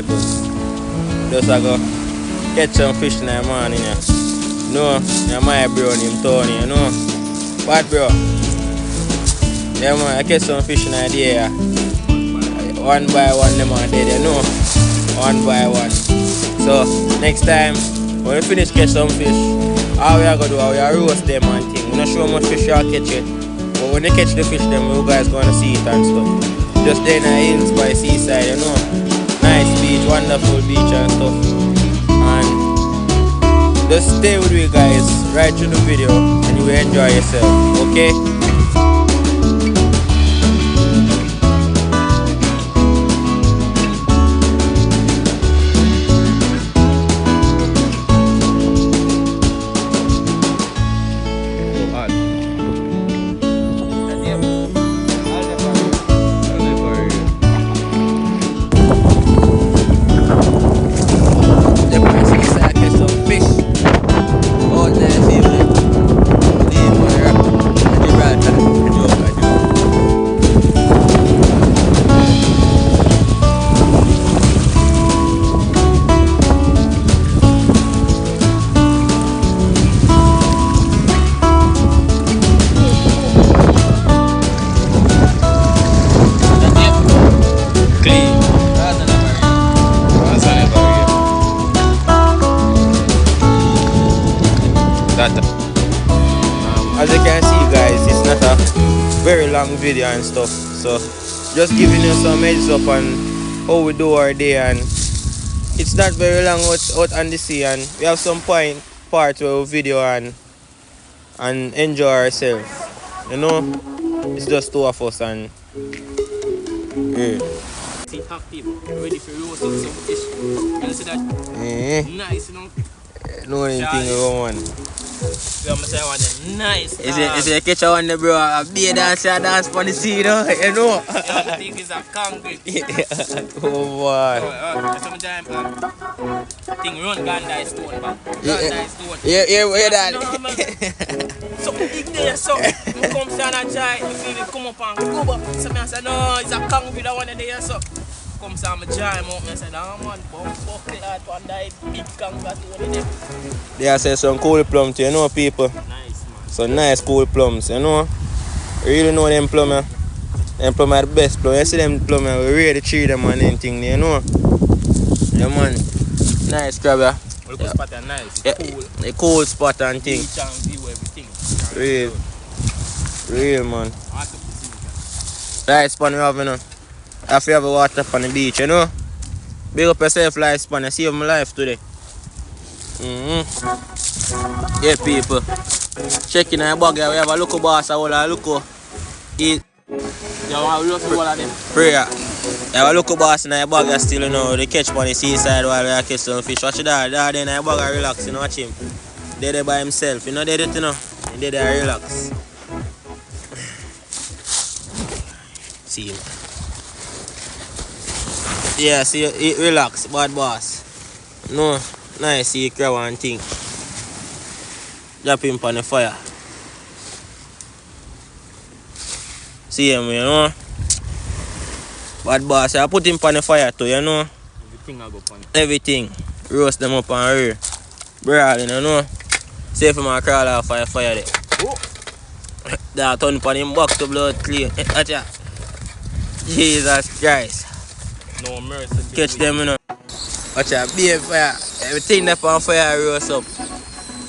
Just I go catch some fish in the morning. Yeah. No, yeah, my bro named Tony, you know. What, bro? Yeah, man, I catch some fish in the day. Yeah. One by one, them are dead, you know. One by one. So, next time, when we finish catch some fish, how we are going to do, how we are roast them and thing. We're not sure how much fish you catch it. But when they catch the fish, then you guys going to see it and stuff. Just there in the hills by seaside, you know. Nice beach, wonderful beach and stuff. And just stay with me guys right through the video and you will enjoy yourself, okay? As you can see guys, it's not a very long video and stuff, so just giving you some heads up on how we do our day. And it's not very long out on the sea, and we have some part where we video and enjoy ourselves, you know. It's just two of us and yeah. See half people ready for roast up some fish. You see that? Nice, you know. No anything going on. I'm say one nice. Is it catch one there, bro? A beer dance for the sea, you know? Yeah, the thing is a concrete. Oh boy. Sometimes thing run Gandhi stone, man. Gandhi stone. Yeah, where that? So big there, so you come stand and try, you feel it come up and go back. So I say no, it's a concrete that one there, so. Come stand and try him out, I said, oh man, bucket that one that big concrete there. They are say some cool plums, you know, people. Nice, man. Some nice cool plums, you know. You really know them plums. Them plums are the best plums. You see them plums, we really treat them and anything, you know. Yeah, man. Nice crab, yeah. Look at spot nice, yeah, cool. A cool spot and thing. Beach and view, everything. Real, man. Light span we have, you know. If you have a water up on the beach, you know. Big up yourself, light span. You save my life today. Yeah, people. Checking our bag, we have a local boss, a local eat. You want to look for all of them? Prayer. We have a local boss in our bag still, you know. They catch on the seaside while we catch some fish. Watch that. Dad in our bag relax, you know. Watch him. They're there by himself, you know. They're there, you know. They're there relax. See him. Yeah, see, he relax, bad boss. No, nice, see, crab and thing. Drop him on the fire. See him, you know. Bad boss, I put him on the fire too, you know. Everything I go on. Everything. Roast them up and rear. Brawling, you know. See if I crawl off fire there. Oh. That turn upon him back to blood clean. Watch out. Jesus Christ. No mercy. Catch them, you know. Watch out, be a fire. Everything that on fire roast up.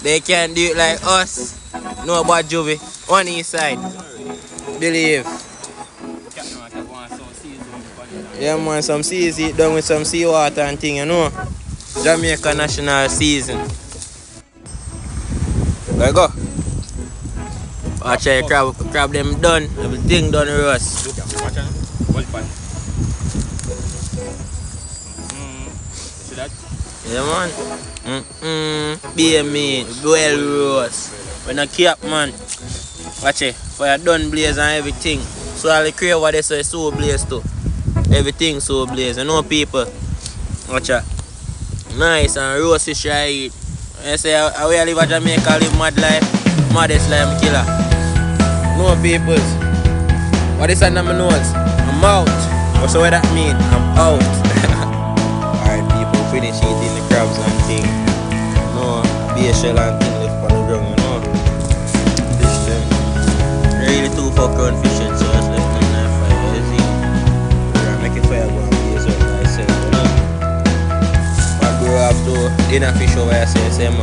They can't do it like us. No about Juvie. One inside. Believe. Yeah, man, some season done with some seawater and thing, you know. Jamaica national season. There you go. Watch out, crab them done. Everything done roast. Look at watch out. One pan. See that? Yeah, man. Be a meat, well roast. When I keep, man. Watch it. Fire done blaze and everything. So all the crave over there, so it's so blaze too. Everything so blaze. You know, people. Watch out. Nice and roast fish I eat. I say, I will live in Jamaica, live mad life. Maddest life, killer. No, peoples. What is that on my nose? I'm out. What's what that mean? I'm out. crabs and thing. No, BSL and thing left on the ground, you know. Fish them. Really too fuck around fishing, so I just left them in fire, you see. Yeah, make a fire go and blaze up myself, you know. But bro have to dinner fish over here, say same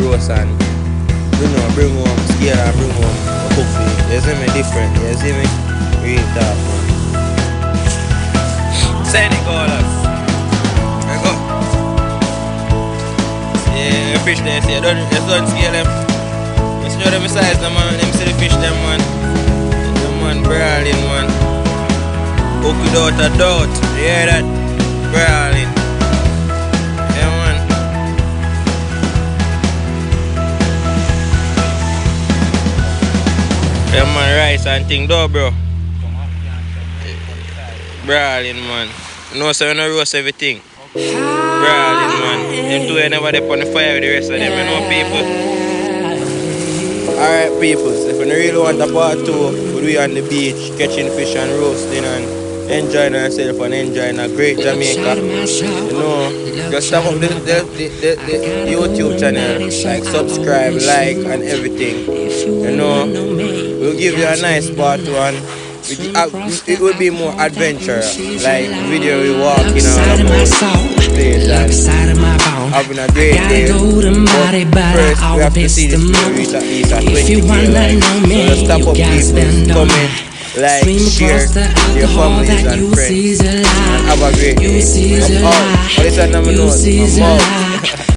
roast and bring home scale and bring home cook fish. You see me different, you see me? Real tough, man. Send it, callers. There you go. Yeah, fish there, see, you don't scale them. You show them the size, them, man. Them see the fish, them, man. Them, man, brawling, man. Hook without a doubt. You hear that? Brawling. Yeah, man. Yeah, man, rice and thing, though, bro. Brawling, man. You know, so you know roast everything. Brawling, man. Them two never dip on the fire with the rest of them, you know, people. Alright, people, so if you really want a part 2, we'll be on the beach, catching fish and roasting and enjoying ourselves and enjoying a great Jamaica. You know, just tap up the YouTube channel, like subscribe, like, and everything. You know, we'll give you a nice part 1. It will be more adventure, like video we walking all about place and having a great day. But first we have to see this video reach at least at 20K likes. So just tap up people, comment, like, share with your families and friends, and have a great day. I'm out. But it's a note, I'm out.